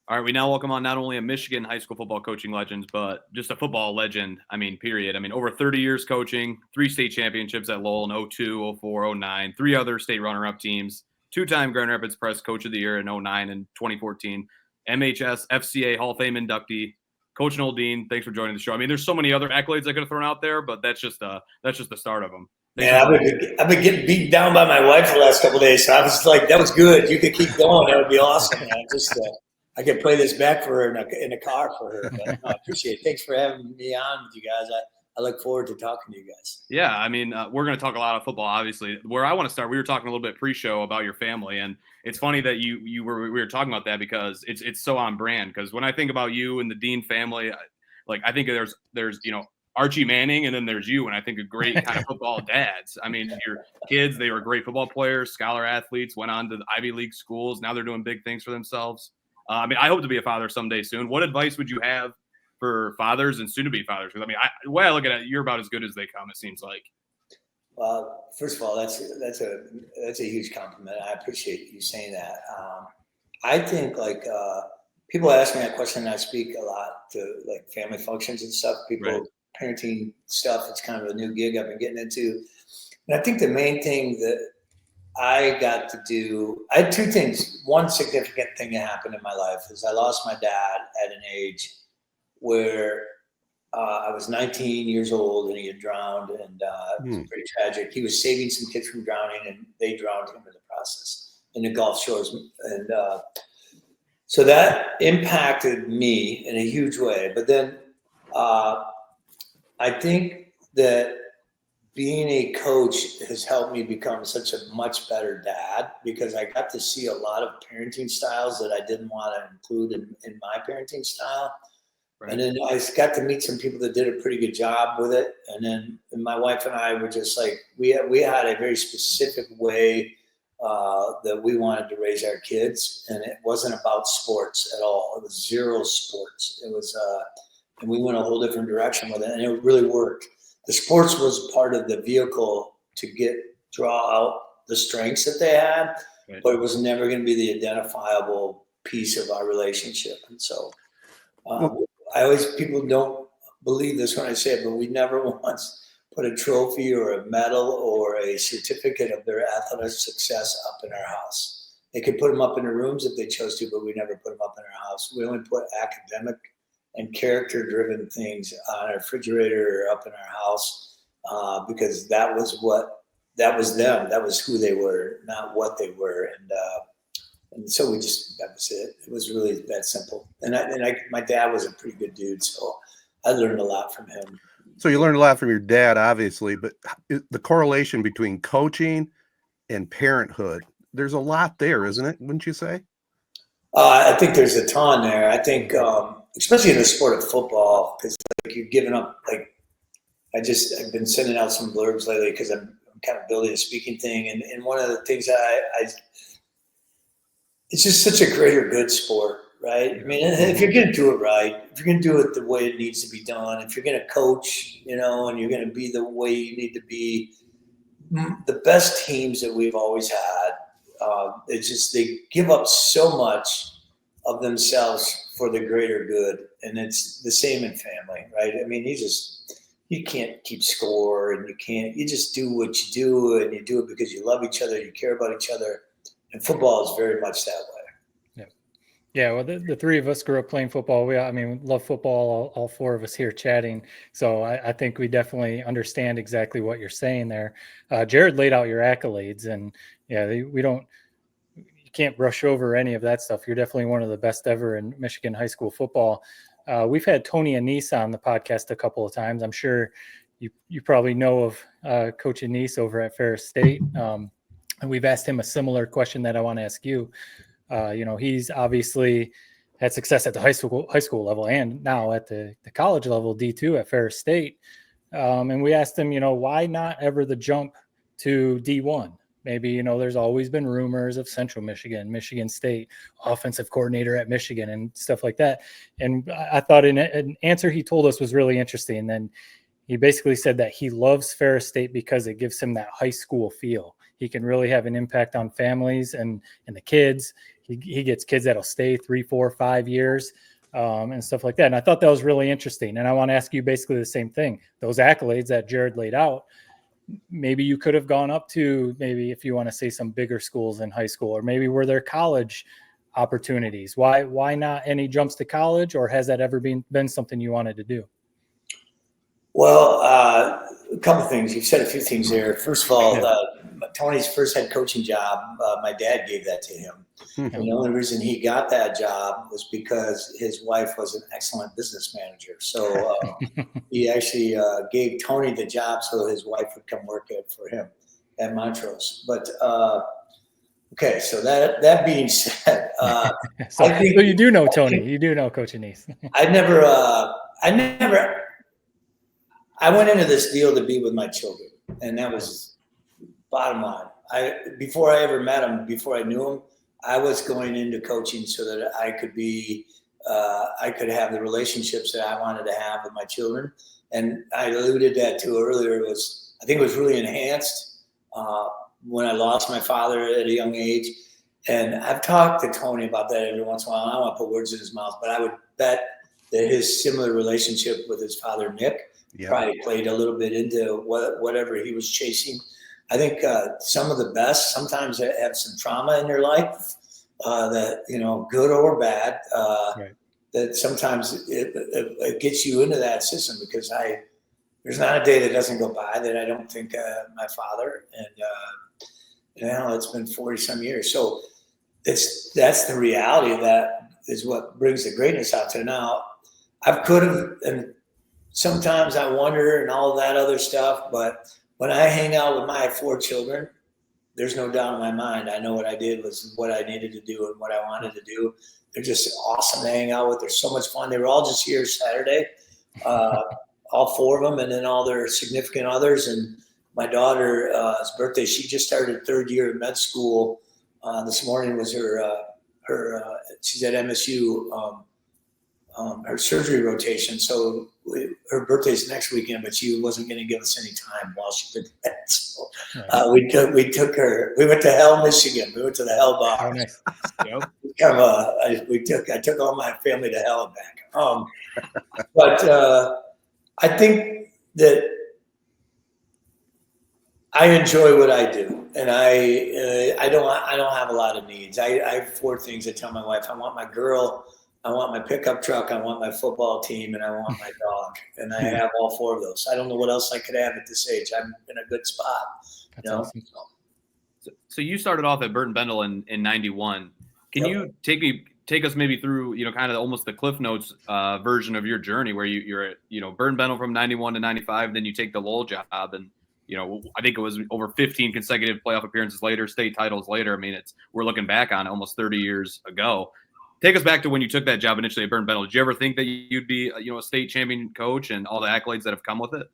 All right, we now welcome on not only a Michigan high school football coaching legend, but just a football legend. Period. Over 30 years coaching, 3 state championships at Lowell in 02, 04, 09, 3 other state runner-up teams, 2-time Grand Rapids Press Coach of the Year in 09 and 2014, MHSAA Hall of Fame inductee, Coach Noel Dean. Thanks for joining the show. There's so many other accolades I could have thrown out there, but that's just the start of them. Yeah, I've been getting beaten down by my wife the last couple of days, so I was like, that was good. You could keep going. That would be awesome, man. I could play this back for her in a car for her. But no, I appreciate it. Thanks for having me on with you guys. I look forward to talking to you guys. Yeah, we're going to talk a lot of football, obviously. Where I want to start, we were talking a little bit pre-show about your family, and it's funny that we were talking about that because it's so on brand. Because when I think about you and the Dean family, I think there's Archie Manning, and then there's you, and I think a great kind of football dads. Your kids, they were great football players, scholar athletes, went on to the Ivy League schools. Now they're doing big things for themselves. I hope to be a father someday soon. What advice would you have for fathers and soon-to-be fathers? Because the way I look at it, you're about as good as they come, it seems like. Well, first of all, that's a huge compliment. I appreciate you saying that. I think people ask me that question, and I speak a lot to family functions and stuff. People parenting stuff. It's kind of a new gig I've been getting into, and I think the main thing that I got to do, I had 2 things. One significant thing that happened in my life is I lost my dad at an age where I was 19 years old and he had drowned, and it was pretty tragic. He was saving some kids from drowning, and they drowned him in the process in the Gulf Shores. And so that impacted me in a huge way. But then I think that being a coach has helped me become such a much better dad, because I got to see a lot of parenting styles that I didn't want to include in my parenting style. Right. And then I got to meet some people that did a pretty good job with it. And then my wife and I were just we had a very specific way that we wanted to raise our kids. And it wasn't about sports at all. It was zero sports. It was, and we went a whole different direction with it, and it really worked. The sports was part of the vehicle to draw out the strengths that they had, but it was never going to be the identifiable piece of our relationship. And so people don't believe this when I say it, but we never once put a trophy or a medal or a certificate of their athletic success up in our house. They could put them up in the rooms if they chose to, but we never put them up in our house. We only put academic and character-driven things on our refrigerator or up in our house, because that was them. That was who they were, not what they were. And so that was it. It was really that simple. And my dad was a pretty good dude, so I learned a lot from him. So you learned a lot from your dad, obviously, but the correlation between coaching and parenthood, there's a lot there, isn't it? Wouldn't you say? I think there's a ton there. I think, especially in the sport of football, because you're giving up. I've been sending out some blurbs lately because I'm kind of building a speaking thing, and one of the things it's just such a greater good sport, right? If you're going to do it right, if you're going to do it the way it needs to be done, if you're going to coach, and you're going to be the way you need to be, the best teams that we've always had, they give up so much of themselves for the greater good, and it's the same in family, right? You can't keep score, and you just do what you do, and you do it because you love each other, you care about each other, and football is very much that way. Yeah. Well, the 3 of us grew up playing football. We love football. All 4 of us here chatting. So I think we definitely understand exactly what you're saying there. Jared laid out your accolades, and you can't brush over any of that stuff. You're definitely one of the best ever in Michigan high school football. We've had Tony Anise on the podcast a couple of times. I'm sure you probably know of Coach Anise over at Ferris State. And we've asked him a similar question that I want to ask you. He's obviously had success at the high school level and now at the college level, D2 at Ferris State. And we asked him, why not ever the jump to D1? Maybe, there's always been rumors of Central Michigan, Michigan State, offensive coordinator at Michigan and stuff like that. And I thought an answer he told us was really interesting. And then he basically said that he loves Ferris State because it gives him that high school feel. He can really have an impact on families and the kids. he gets kids that'll stay 3, 4, 5 years and stuff like that. And I thought that was really interesting. And I want to ask you basically the same thing. Those accolades that Jared laid out, maybe you could have gone up to, maybe if you want to say, some bigger schools in high school, or maybe were there college opportunities? Why not any jumps to college, or has that ever been something you wanted to do? Well, a couple of things. You've said a few things there. First of all, Tony's first head coaching job, my dad gave that to him. And the only reason he got that job was because his wife was an excellent business manager. So he actually gave Tony the job so his wife would come work for him at Montrose. But okay, so that being said, so you do know Tony. You do know Coach Anise. I went into this deal to be with my children, and that was bottom line. Before I ever met him, before I knew him, I was going into coaching so that I could have the relationships that I wanted to have with my children. And I alluded that to earlier. I think it was really enhanced when I lost my father at a young age. And I've talked to Tony about that every once in a while. I don't want to put words in his mouth, but I would bet that his similar relationship with his father, Nick, probably played a little bit into whatever he was chasing. I think some of the best sometimes have some trauma in their life that, good or bad, that sometimes it gets you into that system, because there's not a day that doesn't go by that I don't think my father, and it's been 40 some years. So that's the reality of that, is what brings the greatness out to now. I could have, and sometimes I wonder and all that other stuff, but when I hang out with my 4 children, there's no doubt in my mind. I know what I did was what I needed to do and what I wanted to do. They're just awesome to hang out with. They're so much fun. They were all just here Saturday, all 4 of them, and then all their significant others. And my daughter's birthday, she just started 3rd year of med school. This morning was she's at MSU, her surgery rotation. So her birthday's next weekend, but she wasn't going to give us any time while she did that. So we took her. We went to Hell, Michigan. We went to the Hell Bar. Oh, nice. I took all my family to Hell and back. But I think that I enjoy what I do, and I don't have a lot of needs. I have 4 things. I tell my wife: I want my girl, I want my pickup truck, I want my football team, and I want my dog. And I have all 4 of those. I don't know what else I could have at this age. I'm in a good spot. That's awesome. So you started off at Burton Bendle in 91. Can you take us maybe through, kind of almost the Cliff Notes version of your journey, where you're at, Burton Bendle from 91 to 95, then you take the Lowell job, and I think it was over 15 consecutive playoff appearances later, state titles later. I mean, we're looking back on it almost 30 years ago. Take us back to when you took that job initially at Burton Bendle. Did you ever think that you'd be, a state champion coach and all the accolades that have come with it?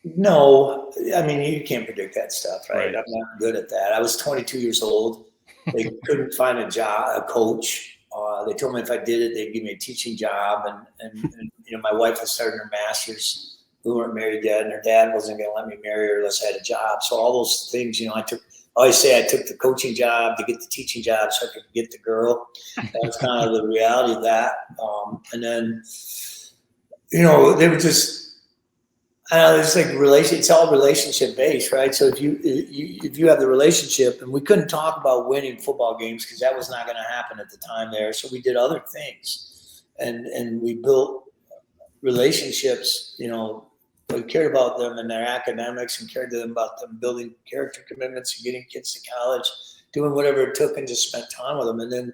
No. I mean, you can't predict that stuff, right? I'm not good at that. I was 22 years old. They couldn't find a coach. They told me if I did it, they'd give me a teaching job. And my wife was starting her master's. We weren't married yet, and her dad wasn't going to let me marry her unless I had a job. So all those things, I always say I took the coaching job to get the teaching job so I could get the girl. That's kind of the reality of that. And then, they were just, I don't know, it's like it's all relationship based, right? So if you have the relationship, and we couldn't talk about winning football games because that was not going to happen at the time there. So we did other things, and we built relationships, we cared about them and their academics, and cared about them building character commitments and getting kids to college, doing whatever it took, and just spent time with them. And then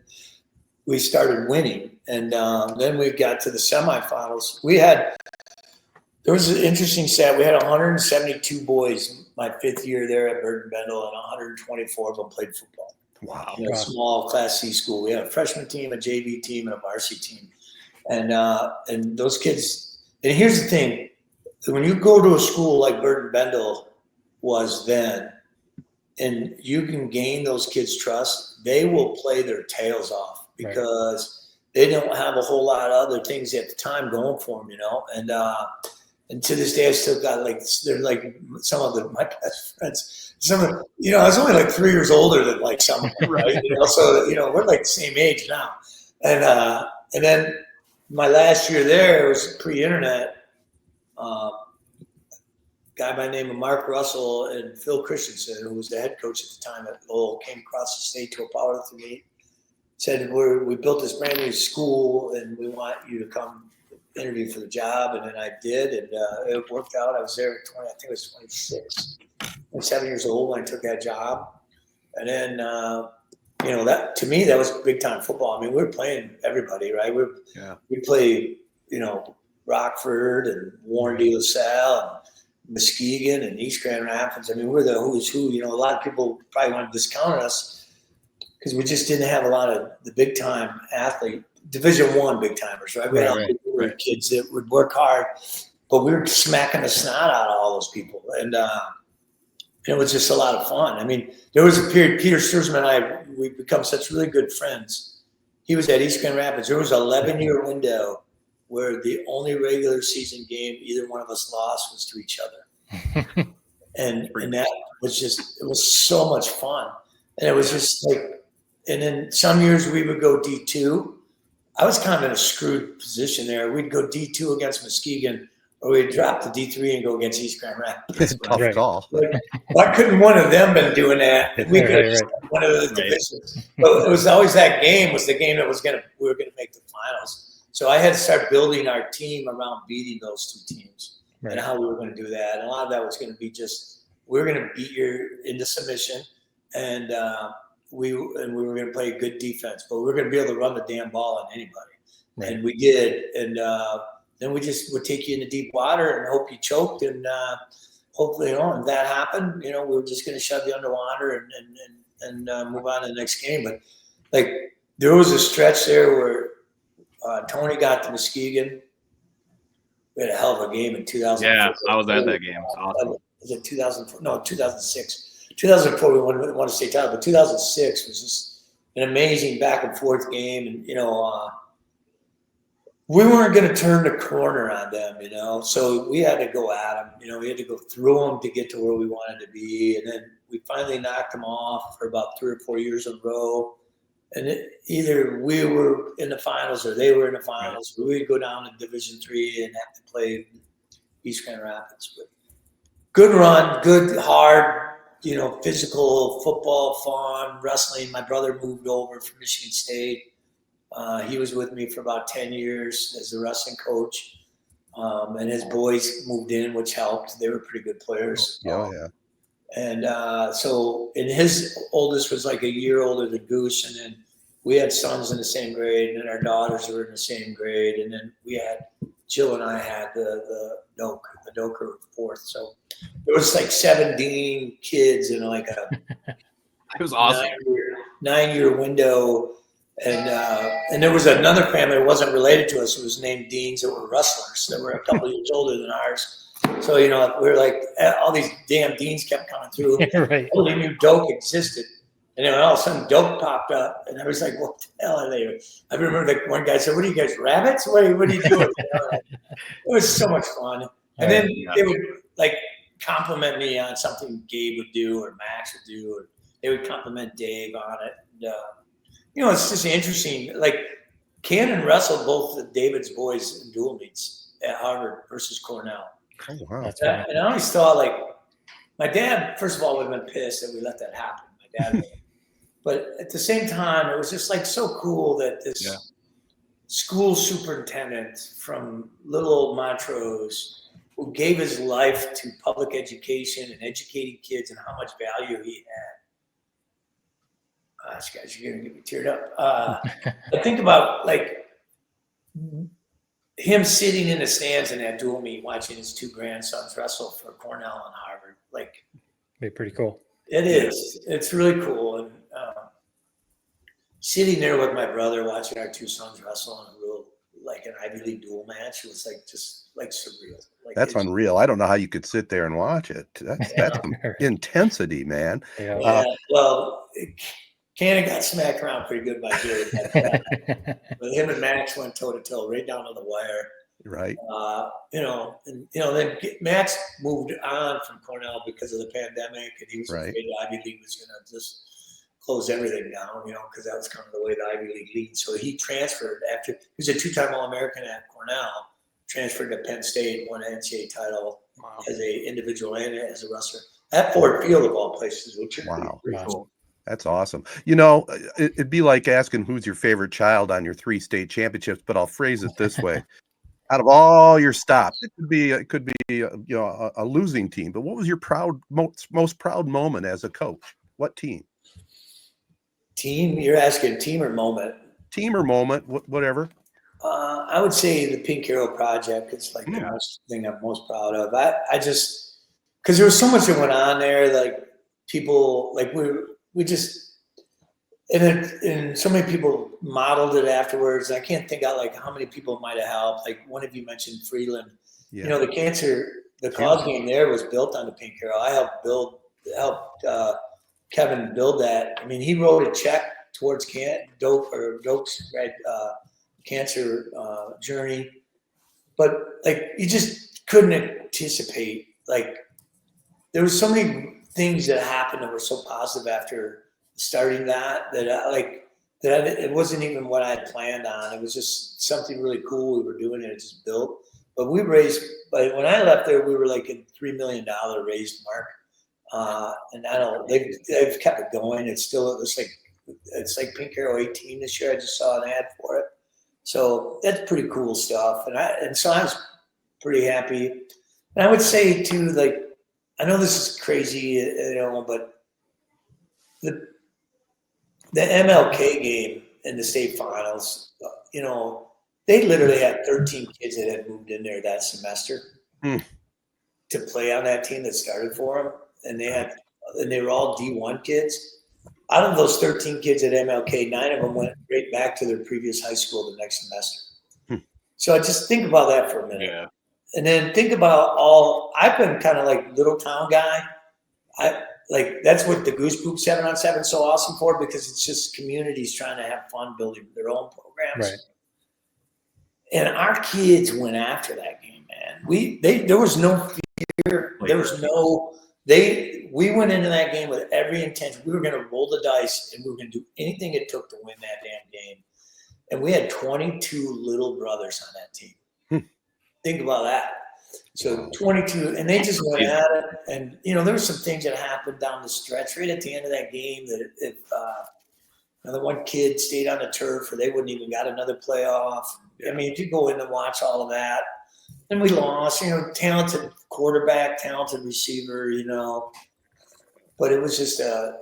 we started winning. And then we got to the semifinals. There was an interesting stat. We had 172 boys my 5th year there at Burton Bendle, and 124 of them played football. Wow. A small Class C school. We had a freshman team, a JV team, and a varsity team. And those kids, and here's the thing, when you go to a school like Burton Bendle was then, and you can gain those kids' trust, they will play their tails off because they don't have a whole lot of other things at the time going for them, And to this day, I still got like, they're like some of my best friends. Some of, I was only like 3 years older than like some of them, right? So, we're like the same age now. And then my last year there was pre-internet. Guy by the name of Mark Russell and Phil Christensen, who was the head coach at the time at Lowell, came across the state to a power to me. Said, we built this brand new school and we want you to come interview for the job. And then I did, and it worked out. I was there at 20, I think it was 26. I was 7 years old when I took that job. And then, that to me, that was big time football. I mean, we were playing everybody, right? We played, Rockford and Warren De La Salle and Muskegon and East Grand Rapids. I mean, we're the who's who. A lot of people probably want to discount us because we just didn't have a lot of the big time athlete, Division I big timers, right? We had kids that would work hard, but we were smacking the snot out of all those people, and it was just a lot of fun. I mean, there was a period. Peter Sturzman and we become such really good friends. He was at East Grand Rapids. There was an 11-year window where the only regular season game either one of us lost was to each other. and that was it was so much fun. And it was just like, and then some years we would go D2. I was kind of in a screwed position there. We'd go D2 against Muskegon, or we'd drop to D3 and go against East Grand Rapids. Tough call. Like, why couldn't one of them been doing that? We could have one of the divisions. But it was always that game was the game that we were gonna make the finals. So I had to start building our team around beating those two teams and how we were going to do that. And a lot of that was going to be we were going to beat you into submission, and we were going to play good defense, but we were going to be able to run the damn ball on anybody. Right. And we did. And then we just would take you into deep water and hope you choked. And hopefully, if that happened, we were just going to shove you underwater and move on to the next game. But like there was a stretch there where Tony got to Muskegon. We had a hell of a game in 2004. Yeah, I was at that game. It was awesome. Was it 2004? No, 2006. 2004 we won a state title, but 2006 was just an amazing back and forth game. And, we weren't going to turn the corner on them, so we had to go at them. We had to go through them to get to where we wanted to be. And then we finally knocked them off for about 3 or 4 years in a row. And either we were in the finals or they were in the finals. Right. We'd go down to Division III and have to play East Grand Rapids. But good run, good, hard, physical football, fun, wrestling. My brother moved over from Michigan State. He was with me for about 10 years as the wrestling coach. And his boys moved in, which helped. They were pretty good players. Oh, yeah. And and his oldest was like a year older than Goose. And then we had sons in the same grade, and then our daughters were in the same grade. And then Jill and I had the Doker were fourth. So there was like 17 kids in like it was awesome. 9-year window. And there was another family that wasn't related to us. It was named Deans that were wrestlers that were a couple years older than ours. So, we were like, all these damn Deans kept coming through. Right. Nobody knew Doak existed. And then all of a sudden Doak popped up. And I was like, what the hell are they? I remember like one guy said, what are you guys, rabbits? What are you doing? It was so much fun. And then they would like compliment me on something Gabe would do or Max would do. Or they would compliment Dave on it. And, it's just interesting. Like Cannon wrestled both of David's boys in dual meets at Harvard versus Cornell. Oh, wow. And I always thought, like, my dad, first of all, would have been pissed that we let that happen. My dad, but at the same time, it was just like so cool that this school superintendent from little old Montrose, who gave his life to public education and educating kids and how much value he had. Gosh, guys, you're gonna get me teared up. I think about like him sitting in the stands in that dual meet, watching his two grandsons wrestle for Cornell and Harvard. Like, be pretty cool. It is. It's really cool. And sitting there with my brother, watching our two sons wrestle in a real, like an Ivy League dual match, was like just like surreal. Like, that's unreal. I don't know how you could sit there and watch it. That's intensity, man. Yeah. Well, Cannon got smacked around pretty good by Jared. But him and Max went toe to toe, right down to the wire. Right. Then Max moved on from Cornell because of the pandemic, and he was Right. afraid the Ivy League was going to just close everything down, because that was kind of the way the Ivy League leads. So he transferred after he was a 2-time All-American at Cornell, transferred to Penn State, won an NCAA title as an individual and as a wrestler at Ford Field of all places, which is pretty cool. That's awesome. It'd be like asking who's your favorite child on your 3 state championships, but I'll phrase it this way. Out of all your stops, it could be a losing team, but what was your most proud moment as a coach? What team? Team? You're asking team or moment? Team or moment, whatever. I would say the Pink Hero Project. It's like the most thing I'm most proud of. I just, because there was so much that went on there, like people, like we just, and so many people modeled it afterwards. I can't think out like how many people might have helped. Like one of you mentioned Freeland. Yeah. The cause game there was built on the Pink Hero. I helped Kevin build that. I mean, he wrote a check towards Doak's cancer journey, but like you just couldn't anticipate. Like there was so many things that happened that were so positive after starting that it wasn't even what I had planned on. It was just something really cool we were doing, and it just built. But we raised. But when I left there, we were like a $3 million raised mark. And they've kept it going. It's like Pink Hero 18 this year. I just saw an ad for it. So that's pretty cool stuff. And so I was pretty happy. And I would say too, like, I know this is crazy, but the MLK game in the state finals, they literally had 13 kids that had moved in there that semester to play on that team that started for them. And they were all D1 kids. Out of those 13 kids at MLK, 9 of them went right back to their previous high school the next semester. So I just think about that for a minute. Yeah. And then think about I've been kind of like little town guy. That's what the Goose Poop 7-on-7 is so awesome for, because it's just communities trying to have fun building their own programs. Right. And our kids went after that game, man. There was no fear. There was no. We went into that game with every intention. We were going to roll the dice, and we were going to do anything it took to win that damn game. And we had 22 little brothers on that team. Think about that. So 22, and they just went at it. And, there were some things that happened down the stretch right at the end of that game that if another one kid stayed on the turf, or they wouldn't even got another playoff. I mean, if you go in and watch all of that, and we lost, talented quarterback, talented receiver, but it was just, that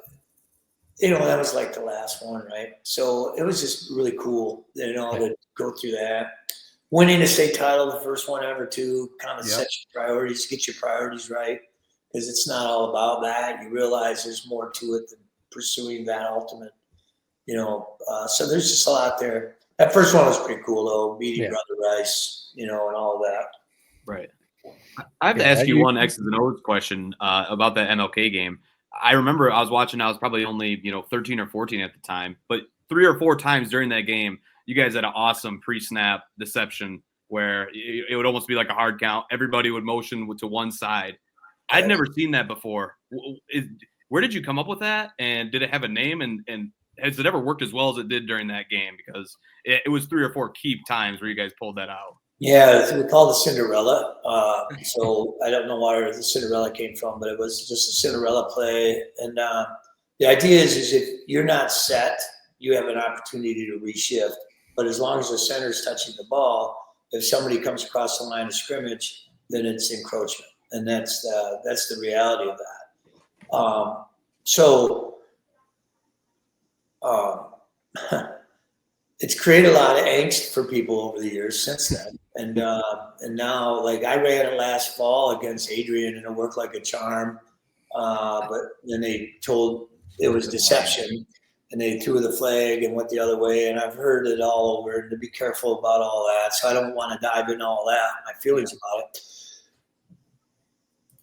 was like the last one, right? So it was just really cool, to go through that. Winning a state title, the first one ever, too, kind of sets your priorities, get your priorities right, because it's not all about that. You realize there's more to it than pursuing that ultimate, so there's just a lot there. That first one was pretty cool, though, meeting Brother Rice, and all of that. Right. I have to ask you one X's and O's question about that MLK game. I remember I was probably only, 13 or 14 at the time, but 3 or 4 times during that game, you guys had an awesome pre-snap deception where it would almost be like a hard count. Everybody would motion to one side. I'd never seen that before. Where did you come up with that? And did it have a name? And has it ever worked as well as it did during that game? Because it was 3 or 4 key times where you guys pulled that out. Yeah, we call it the Cinderella. So I don't know where the Cinderella came from, but it was just a Cinderella play. And the idea is if you're not set, you have an opportunity to reshift. But as long as the center is touching the ball, if somebody comes across the line of scrimmage, then it's encroachment, and that's the reality of that. It's created a lot of angst for people over the years since then. And now, like, I ran it last fall against Adrian, and it worked like a charm. But then they told it was deception, and they threw the flag and went the other way. And I've heard it all over, and to be careful about all that. So I don't want to dive into all that, my feelings about it.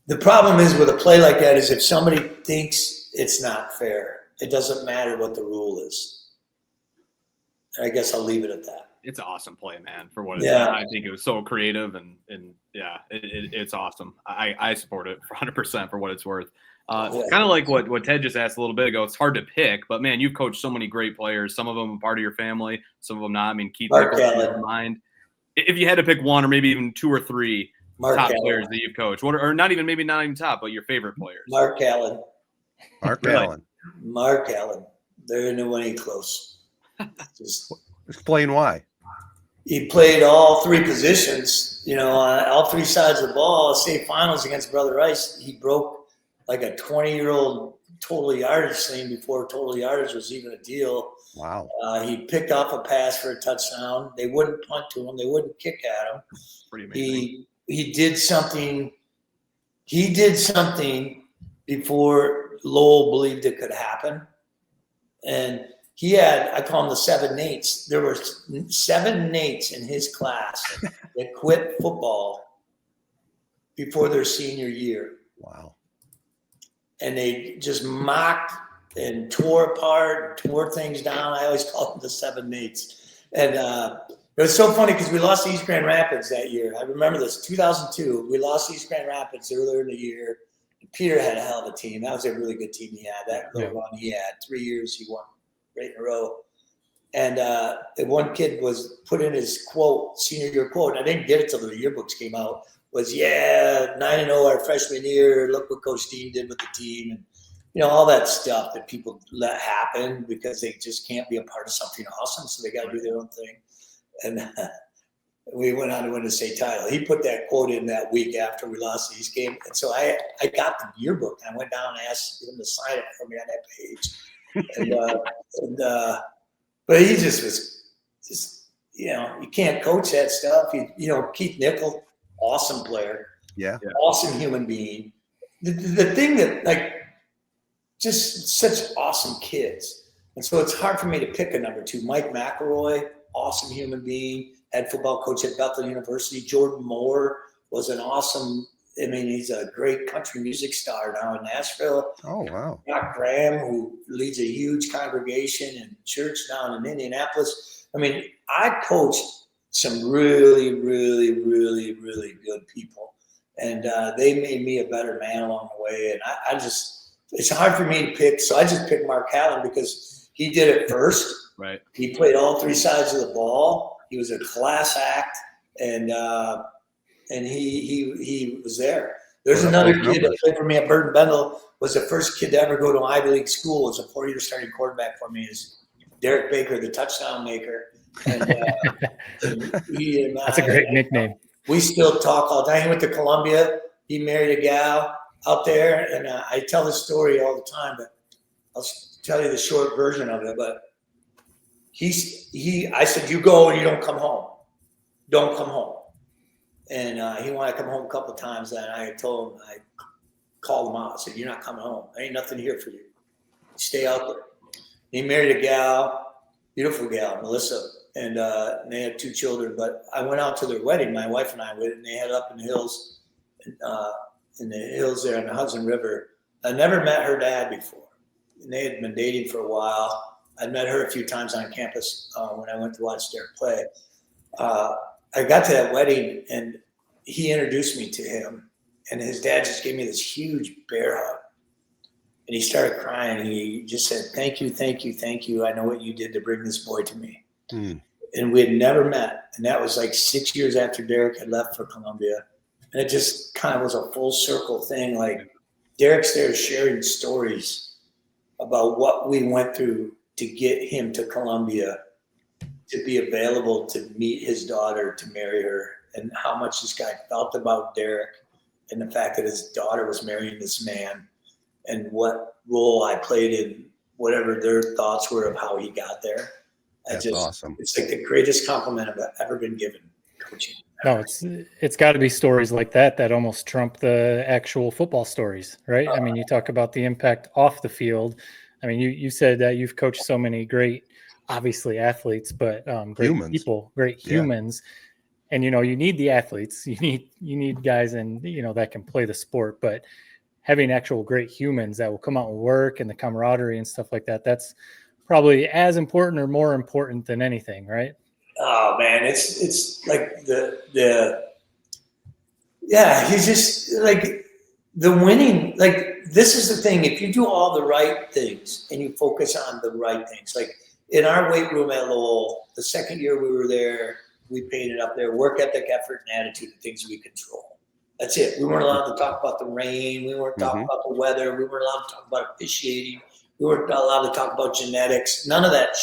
The problem is with a play like that is if somebody thinks it's not fair, it doesn't matter what the rule is. I guess I'll leave it at that. It's awesome play, man, for what it's Yeah. I think it was so creative and yeah, it's awesome. I support it for 100% for what it's worth. Kind of like what Ted just asked a little bit ago. It's hard to pick, but man, you've coached so many great players. Some of them are part of your family, some of them not. I mean, Keith Mark Nichols in Allen. your mind. If you had to pick one or maybe even two or three Mark top Allen. players that you've coached, what or not even top, but your favorite players. Mark Allen. Mark Really? Allen. Mark Allen. There ain't no one any close. Just Explain why. he played all three positions, you know, on all three sides of the ball. State finals against Brother Rice, he broke like a 20-year-old total yardage thing before total yardage was even a deal. Wow. He picked off a pass for a touchdown. They wouldn't punt to him. They wouldn't kick at him. Pretty amazing. He did something. He did something before Lowell believed it could happen, and he had, I call them the 7 Nates. There were 7 Nates in his class that quit football before their senior year. Wow. And they just mocked and tore apart, tore things down. I always call them the 7 Nates. And it was so funny because we lost to East Grand Rapids that year. I remember this, 2002. We lost to East Grand Rapids earlier in the year. Peter had a hell of a team. That was a really good team he had. That little run he had. 3 years he won right in a row. And the one kid was put in his quote, senior year quote, and I didn't get it till the yearbooks came out, was, 9-0 our freshman year. Look what Coach Dean did with the team. And, you know, all that stuff that people let happen because they just can't be a part of something awesome. So they got to do their own thing. And we went on to win the state title. He put that quote in that week after we lost the East game. And so I got the yearbook and I went down and asked him to sign it for me on that page. But he just was you know, you can't coach that stuff. You know, Keith Nichols, awesome player. Yeah. Awesome human being. The thing that, like, just such awesome kids. And so it's hard for me to pick a number 2. Mike McElroy, awesome human being, head football coach at Bethel University. Jordan Moore was an awesome, I mean, he's a great country music star now in Nashville. Oh, wow. Doc Graham, who leads a huge congregation and church down in Indianapolis. I mean, I coached some really, really, really, really good people. And they made me a better man along the way. And I just, it's hard for me to pick. So I just picked Mark Allen because he did it first. Right. He played all three sides of the ball. He was a class act. And he was there. There's another kid that played for me at Burton Bendle, was the first kid to ever go to an Ivy League school. Was a 4-year starting quarterback for me. Is Derek Baker, the touchdown maker. And, that's a great nickname. We still talk all the time. He went to Columbia. He married a gal out there, and I tell this story all the time. But I'll tell you the short version of it. But I said, you go and you don't come home. Don't come home. And he wanted to come home a couple of times. And I told him, I called him out. I said, you're not coming home. There ain't nothing here for you. Stay out there. He married a gal, beautiful gal, Melissa. And they had 2 children. But I went out to their wedding, my wife and I went, and they had up in the hills, there on the Hudson River. I never met her dad before. And they had been dating for a while. I'd met her a few times on campus when I went to watch Derek play. I got to that wedding, and he introduced me to him. And his dad just gave me this huge bear hug. And he started crying. He just said, thank you, thank you, thank you. I know what you did to bring this boy to me. And we had never met. And that was like 6 years after Derek had left for Columbia. And it just kind of was a full circle thing. Like, Derek's there sharing stories about what we went through to get him to Columbia, to be available to meet his daughter, to marry her, and how much this guy felt about Derek and the fact that his daughter was marrying this man, and what role I played in whatever their thoughts were of how he got there. That's awesome. It's like the greatest compliment I've ever been given coaching. No, it's got to be stories like that almost trump the actual football stories, right? I mean, you talk about the impact off the field. I mean, you said that you've coached so many great, obviously athletes, but great humans. People, great humans. And, you know, you need the athletes, you need guys that can play the sport, but having actual great humans that will come out and work and the camaraderie and stuff like that, that's probably as important or more important than anything, right? Oh man, it's like he's just like the winning. Like this is the thing. If you do all the right things and you focus on the right things, like in our weight room at Lowell, the second year we were there, we painted up there work ethic, effort, and attitude, the things we control. That's it. We weren't allowed to talk about the rain. We weren't talking about the weather. We weren't allowed to talk about officiating. We weren't allowed to talk about genetics. None of that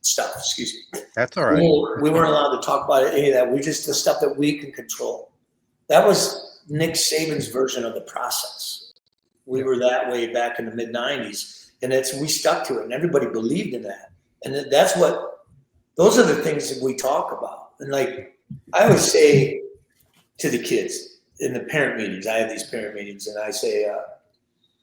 stuff. Excuse me. That's all right. We weren't allowed to talk about any of that. We just the stuff that we can control. That was Nick Saban's version of the process. We were that way back in the mid '90s, and we stuck to it, and everybody believed in that. And those are the things that we talk about. And like I always say to the kids in the parent meetings, I have these parent meetings, and I say,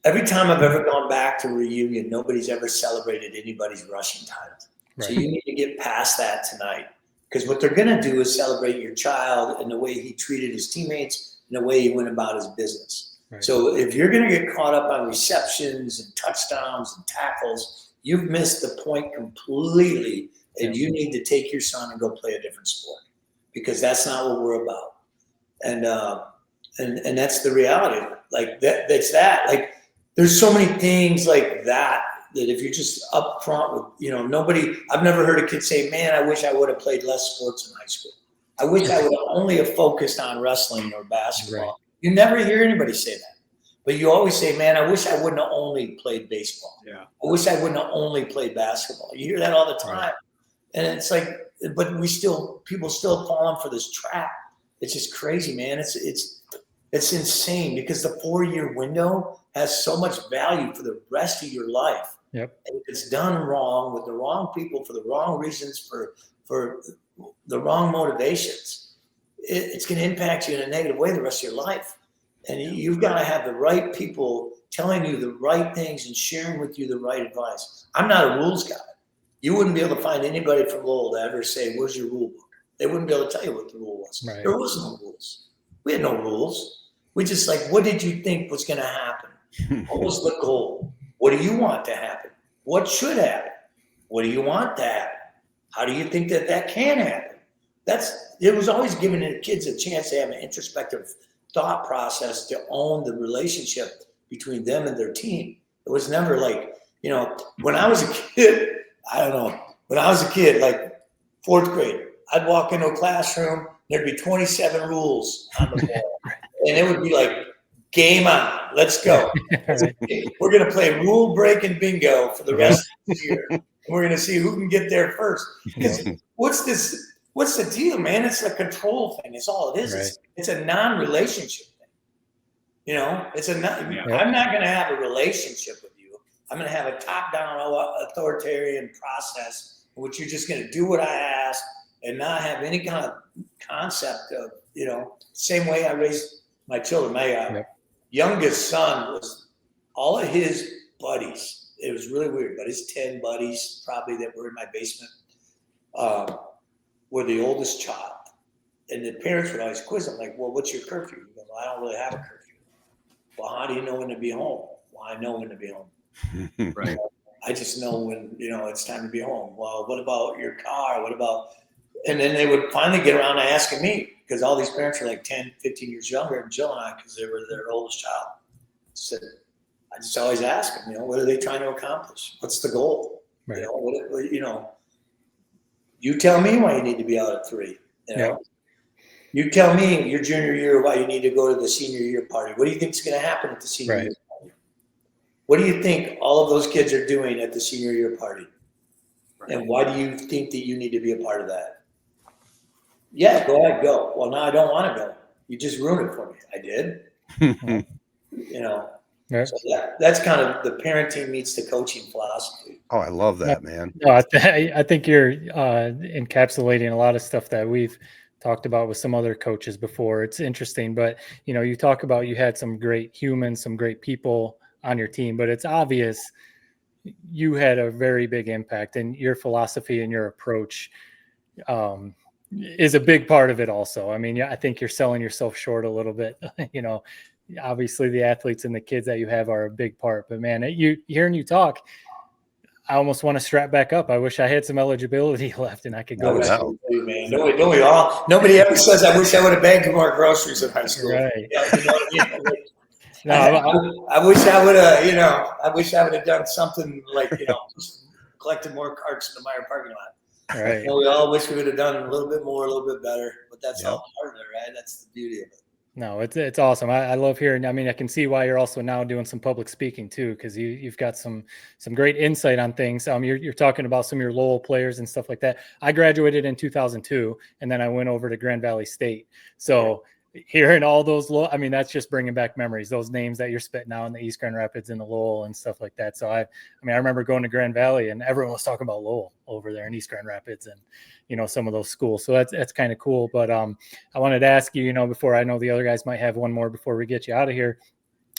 every time I've ever gone back to a reunion, nobody's ever celebrated anybody's rushing times. Right. So you need to get past that tonight, because what they're going to do is celebrate your child and the way he treated his teammates and the way he went about his business. Right. So if you're going to get caught up on receptions and touchdowns and tackles, you've missed the point completely, and you need to take your son and go play a different sport, because that's not what we're about. And that's the reality. Like that's that. Like there's so many things like that if you're just up front with, I've never heard a kid say, man, I wish I would have played less sports in high school. I wish I would have only have focused on wrestling or basketball. Right. You never hear anybody say that. But you always say, man, I wish I wouldn't have only played baseball. Yeah. I wish I wouldn't have only played basketball. You hear that all the time. Right. And it's like, but people still falling for this trap. It's just crazy, man. It's insane, because the 4-year window has so much value for the rest of your life. Yep. And if it's done wrong with the wrong people for the wrong reasons, for the wrong motivations, it's going to impact you in a negative way the rest of your life. And you've got to have the right people telling you the right things and sharing with you the right advice. I'm not a rules guy. You wouldn't be able to find anybody from Lowell to ever say, where's your rule book? They wouldn't be able to tell you what the rule was. Right. There was no rules. We had no rules. We just what did you think was going to happen? What was the goal? What do you want to happen? What should happen? What do you want to happen? How do you think that can happen? It was always giving the kids a chance to have an introspective thought process to own the relationship between them and their team. It was never when I was a kid, when I was a kid, like 4th grade, I'd walk into a classroom, there'd be 27 rules on the wall. And it would be like, game on, let's go. We're going to play rule breaking bingo for the rest of the year. And we're going to see who can get there first. Because what's the deal, man? It's a control thing. It's all it is. Right. It's a non-relationship thing. I'm not going to have a relationship with you. I'm going to have a top-down authoritarian process in which you're just going to do what I ask and not have any kind of concept of, same way I raised my children. My youngest son was all of his buddies. It was really weird, but his 10 buddies probably that were in my basement were the oldest child. And the parents would always quiz them, like, well, what's your curfew? You go, well, I don't really have a curfew. Well, how do you know when to be home? Well, I know when to be home. Right. I just know when, it's time to be home. Well, what about your car? What about, and then they would finally get around to asking me, because all these parents are like 10, 15 years younger than Jill and I, because they were their oldest child. So I just always ask them, what are they trying to accomplish? What's the goal? Right. You tell me why you need to be out at 3. You tell me your junior year why you need to go to the senior year party. What do you think is going to happen at the senior year party? What do you think all of those kids are doing at the senior year party? Right. And why do you think that you need to be a part of that? Yeah, go ahead, go. Well, no, I don't want to go. You just ruined it for me. I did. Right. So that's kind of the parenting meets the coaching philosophy. Oh, I love that, man. No, I think you're encapsulating a lot of stuff that we've talked about with some other coaches before. It's interesting, but you talk about you had some great humans, some great people on your team, but it's obvious you had a very big impact, and your philosophy and your approach is a big part of it also. I mean, I think you're selling yourself short a little bit. Obviously the athletes and the kids that you have are a big part, but man, hearing you talk, I almost want to strap back up. I wish I had some eligibility left and I could go I wish back. I would too, man. Nobody ever says I wish I would have bagged more groceries in high school. Right. Yeah, you know what I mean? No, I wish I would have, I wish I would have done something like, just collected more carts in the Meyer parking lot. right. We all wish we would have done a little bit more, a little bit better, but that's Yep. all part of it, right? That's the beauty of it. No, it's awesome. I love hearing. I mean, I can see why you're also now doing some public speaking too, because you've got some great insight on things. You're talking about some of your Lowell players and stuff like that. I graduated in 2002, and then I went over to Grand Valley State. So hearing all those I mean, that's just bringing back memories. Those names that you're spitting out in the East Grand Rapids and the Lowell and stuff like that. So I remember going to Grand Valley and everyone was talking about Lowell over there in East Grand Rapids and some of those schools. So that's kind of cool. But I wanted to ask you, before, I know the other guys might have one more before we get you out of here.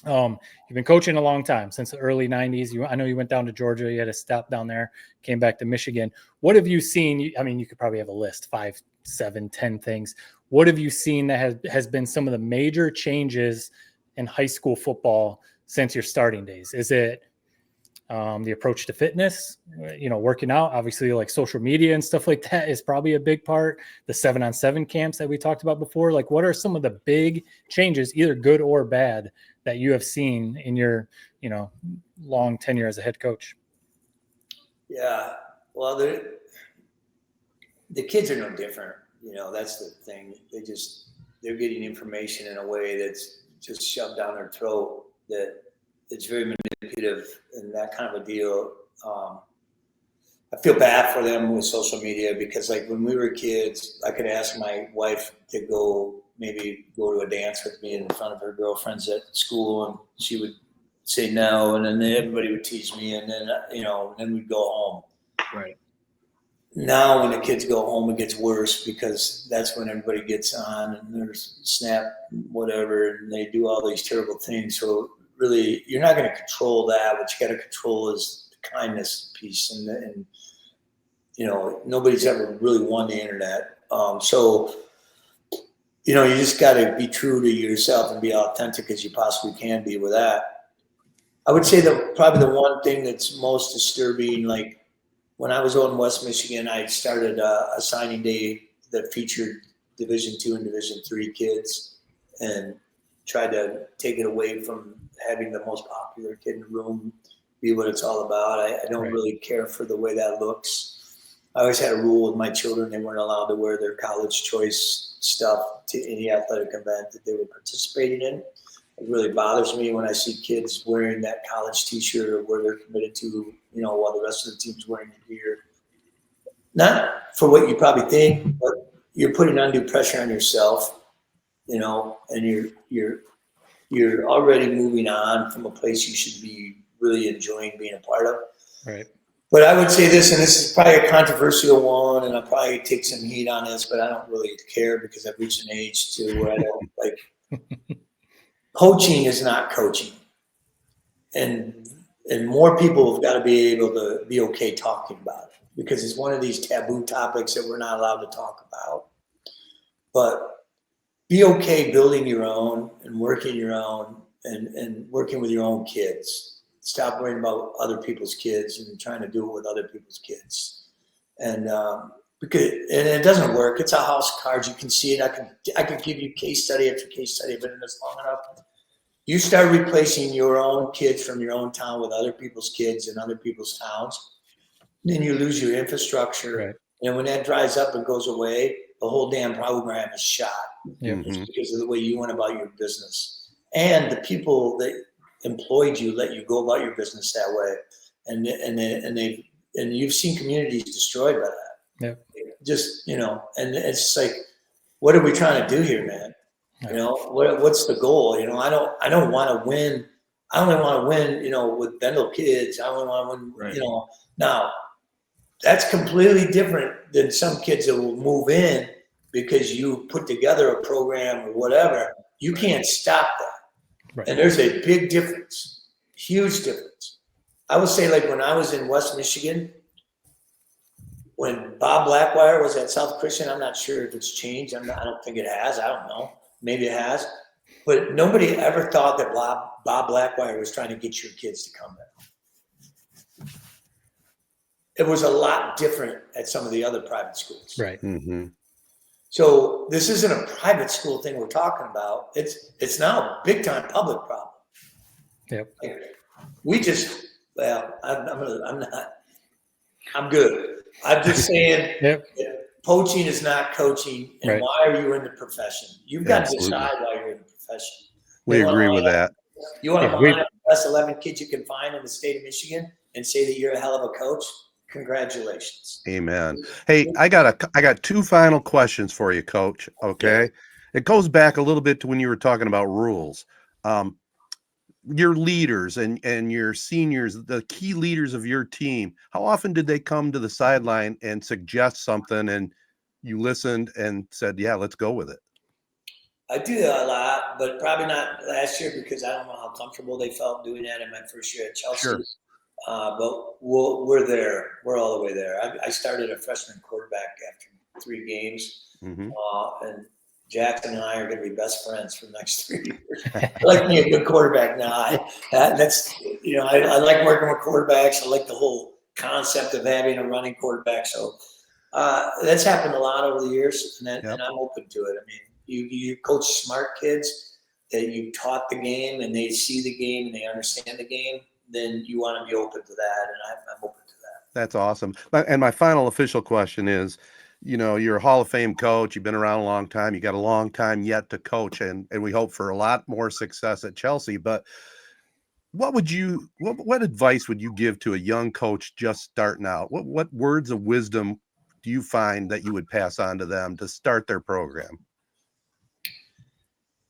You've been coaching a long time, since the early 90s. I know you went down to Georgia, you had a stop down there, came back to Michigan. What have you seen? I mean, you could probably have a list, 5, 7, 10 things. What have you seen that has been some of the major changes in high school football since your starting days? Is it the approach to fitness, working out? Obviously, like social media and stuff like that is probably a big part. The 7-on-7 camps that we talked about before. Like, what are some of the big changes, either good or bad, that you have seen in your, long tenure as a head coach? Yeah, well, the kids are no different. That's the thing. They're getting information in a way that's just shoved down their throat, that it's very manipulative and that kind of a deal. I feel bad for them with social media, because like when we were kids, I could ask my wife to maybe go to a dance with me in front of her girlfriends at school, and she would say no, and then everybody would tease me, and then then we'd go home. Right. Now when the kids go home, it gets worse, because that's when everybody gets on and there's Snap, whatever, and they do all these terrible things. So really, you're not going to control that. What you got to control is the kindness piece, and nobody's ever really won the internet. So you just got to be true to yourself and be authentic as you possibly can be with that. I would say that probably the one thing that's most disturbing, like, when I was on West Michigan, I started a signing day that featured Division II and Division III kids, and tried to take it away from having the most popular kid in the room be what it's all about. I don't really care for the way that looks. I always had a rule with my children: they weren't allowed to wear their college choice stuff to any athletic event that they were participating in. It really bothers me when I see kids wearing that college T-shirt or where they're committed to, while the rest of the team's wearing it here. Not for what you probably think, but you're putting undue pressure on yourself, and you're already moving on from a place you should be really enjoying being a part of. Right. But I would say this, and this is probably a controversial one, and I'll probably take some heat on this, but I don't really care, because I've reached an age to where I don't like. Coaching is not coaching, and more people have got to be able to be okay talking about it, because it's one of these taboo topics that we're not allowed to talk about. But be okay building your own and working your own and working with your own kids. Stop worrying about other people's kids and trying to do it with other people's kids. And it doesn't work. It's a house of cards. You can see it. I could give you case study after case study, but it's long enough. You start replacing your own kids from your own town with other people's kids in other people's towns, then you lose your infrastructure. Right. And when that dries up and goes away, the whole damn program is shot. Yeah. Mhm. Because of the way you went about your business. And the people that employed you let you go about your business that way. And you've seen communities destroyed by that. Yeah. Just, and it's like, what are we trying to do here, man? What's the goal? I don't want to win. I only want to win, with Bendle kids. I only want to win, Right. Now, that's completely different than some kids that will move in because you put together a program or whatever. You can't stop that. Right. And there's a big difference, huge difference. I would say, like, when I was in West Michigan, when Bob Blackwire was at South Christian, I'm not sure if it's changed. I don't think it has. I don't know. Maybe it has. But nobody ever thought that Bob Blackwire was trying to get your kids to come there. it was a lot different at some of the other private schools. Right. Mm-hmm. So this isn't a private school thing we're talking about. It's now a big time public problem. Yep. We just, well, I'm good. I'm just saying Yep. poaching is not coaching. And Right. why are you in the profession? You've got Absolutely. to decide why you're in the profession. We agree with that. You want to Yeah, line up the best 11 kids you can find in the state of Michigan and say that you're a hell of a coach? Congratulations. Amen. Hey, I got two final questions for you, Coach. Okay. It goes back a little bit to when you were talking about rules. Your leaders and your seniors, the key leaders of your team, how often did they come to the sideline and suggest something and you listened and said, yeah, let's go with it? I do that a lot, but probably not last year because I don't know how comfortable they felt doing that in my first year at Chelsea. Sure. But we're there. We're all the way there. I started a freshman quarterback after 3 games. Mm-hmm. And Jackson and I are going to be best friends for the next 3 years. I like being a good quarterback now. I like working with quarterbacks. I like the whole concept of having a running quarterback. So that's happened a lot over the years, and I'm open to it. I mean, you coach smart kids that you taught the game and they see the game and they understand the game, then you want to be open to that, and I'm open to that. That's awesome. And my final official question is, you're a Hall of Fame coach. You've been around a long time. You got a long time yet to coach, and we hope for a lot more success at Chelsea. But what advice would you give to a young coach just starting out? What words of wisdom do you find that you would pass on to them to start their program?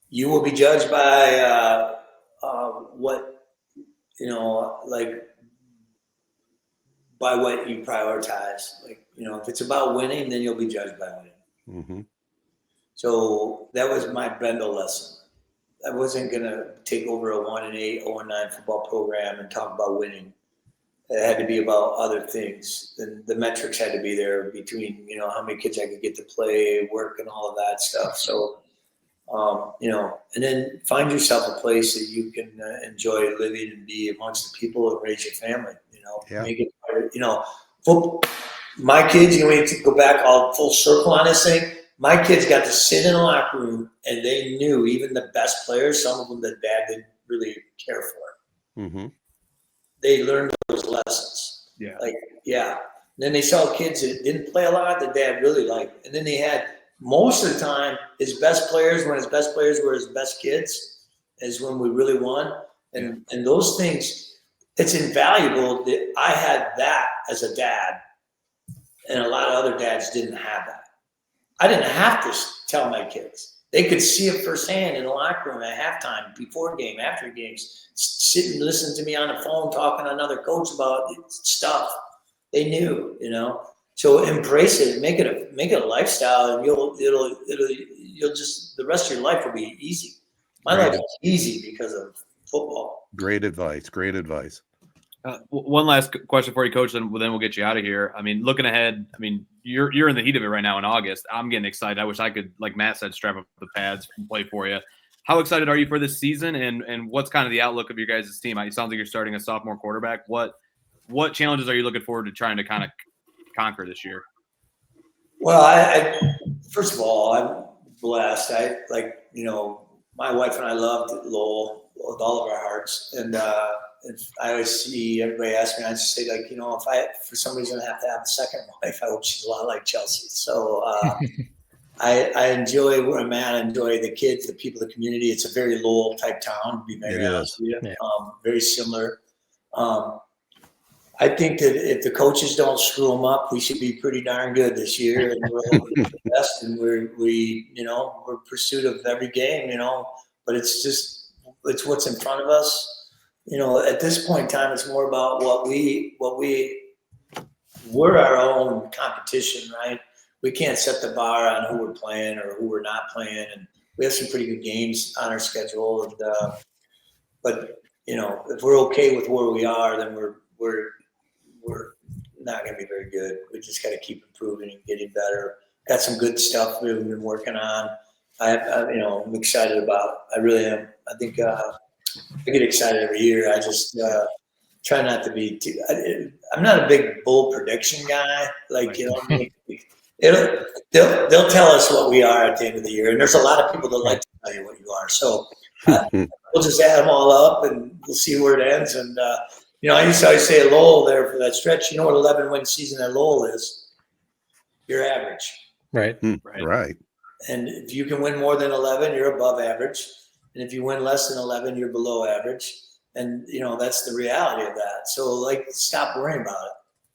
You will be judged by by what you prioritize. If it's about winning, then you'll be judged by winning. Mm-hmm. So that was my Bendle lesson. I wasn't going to take over a 1-8, 0-9 football program and talk about winning. It had to be about other things. The metrics had to be there between, how many kids I could get to play, work, and all of that stuff. So, and then find yourself a place that you can enjoy living and be amongst the people and raise your family. Make it, my kids, you need to go back all full circle on this thing. My kids got to sit in a locker room and they knew even the best players, some of them that dad didn't really care for. Mm-hmm. They learned those lessons. Yeah. And then they saw kids that didn't play a lot that dad really liked. And then they had, most of the time, his best players, when his best players were his best kids, is when we really won. And those things, it's invaluable that I had that as a dad, and a lot of other dads didn't have that. I didn't have to tell my kids. They could see it firsthand in the locker room at halftime, before game, after games, sit and listen to me on the phone talking to another coach about stuff. They knew, So embrace it, make it a lifestyle, and you'll just, the rest of your life will be easy. My life is easy because of football. Great advice. One last question for you, Coach, then we'll get you out of here. I mean, looking ahead, you're in the heat of it right now in August. I'm getting excited. I wish I could, like Matt said, strap up the pads and play for you. How excited are you for this season, and what's kind of the outlook of your guys' team? It sounds like you're starting a sophomore quarterback. What challenges are you looking forward to trying to kind of conquer this year? Well, I first of all, I'm blessed. My wife and I loved Lowell with all of our hearts, and I always see everybody ask me, I just say, if I for some reason have to have a second wife, I hope she's a lot like Chelsea. So I enjoy where I'm at. I enjoy the kids, the people, the community. It's a very Lowell type town, to be very honest with you. Yeah. Very similar. I think that if the coaches don't screw them up, we should be pretty darn good this year, and we're the best. And we're in pursuit of every game, But it's what's in front of us. At this point in time, it's more about we're our own competition, right? We can't set the bar on who we're playing or who we're not playing, and we have some pretty good games on our schedule. And but if we're okay with where we are, then we're not going to be very good. We just got to keep improving and getting better. Got some good stuff we've been working on. I'm excited about. I really am. I think I get excited every year. I just try not to be too. I'm not a big bold prediction guy. Like they'll tell us what we are at the end of the year, and there's a lot of people that like to tell you what you are. So we'll just add them all up, and we'll see where it ends. And I used to always say at Lowell there for that stretch. You know what 11-win season at Lowell is? You're average. Right. Right. And if you can win more than 11, you're above average. And if you win less than 11, you're below average. And, that's the reality of that. So, stop worrying about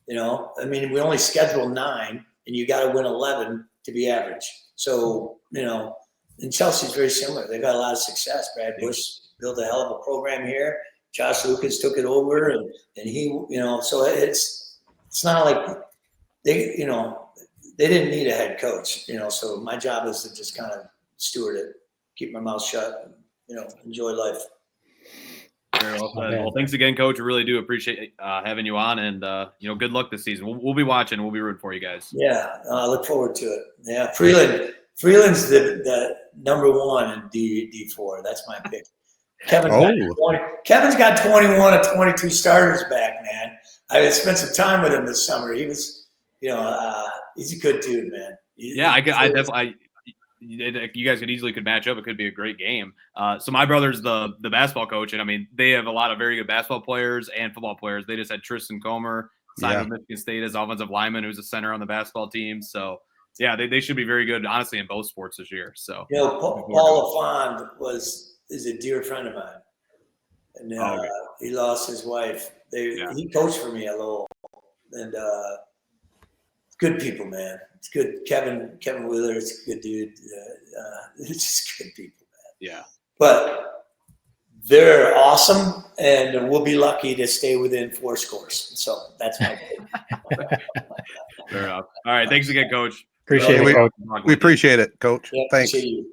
it. We only schedule 9, and you got to win 11 to be average. So, and Chelsea's very similar. They've got a lot of success. Brad Bush built a hell of a program here. Josh Lucas took it over, and he, so it's not like they didn't need a head coach, so my job is to just kind of steward it, keep my mouth shut, and, enjoy life. Very well said. Well, thanks again, Coach. We really do appreciate having you on, and good luck this season. We'll be watching. We'll be rooting for you guys. Yeah, I look forward to it. Yeah, Freeland's the number 1 in D4. That's my pick. Kevin's got 21 of 22 starters back, man. I spent some time with him this summer. He was, he's a good dude, man. I definitely. You guys could match up. It could be a great game. So my brother's the basketball coach, and they have a lot of very good basketball players and football players. They just had Tristan Comer signed with Michigan State as offensive lineman, who's a center on the basketball team. So they should be very good, honestly, in both sports this year. So Paul LaFond is a dear friend of mine, and he lost his wife. He coached for me at Lowell, and good people, man. It's good. Kevin Wheeler is a good dude. It's just good people, man. Yeah. But they're awesome, and we'll be lucky to stay within 4 scores. So that's my pick. Fair enough. All right. Thanks again, Coach. Appreciate it. We appreciate it, Coach. Yeah, Thanks. appreciate you.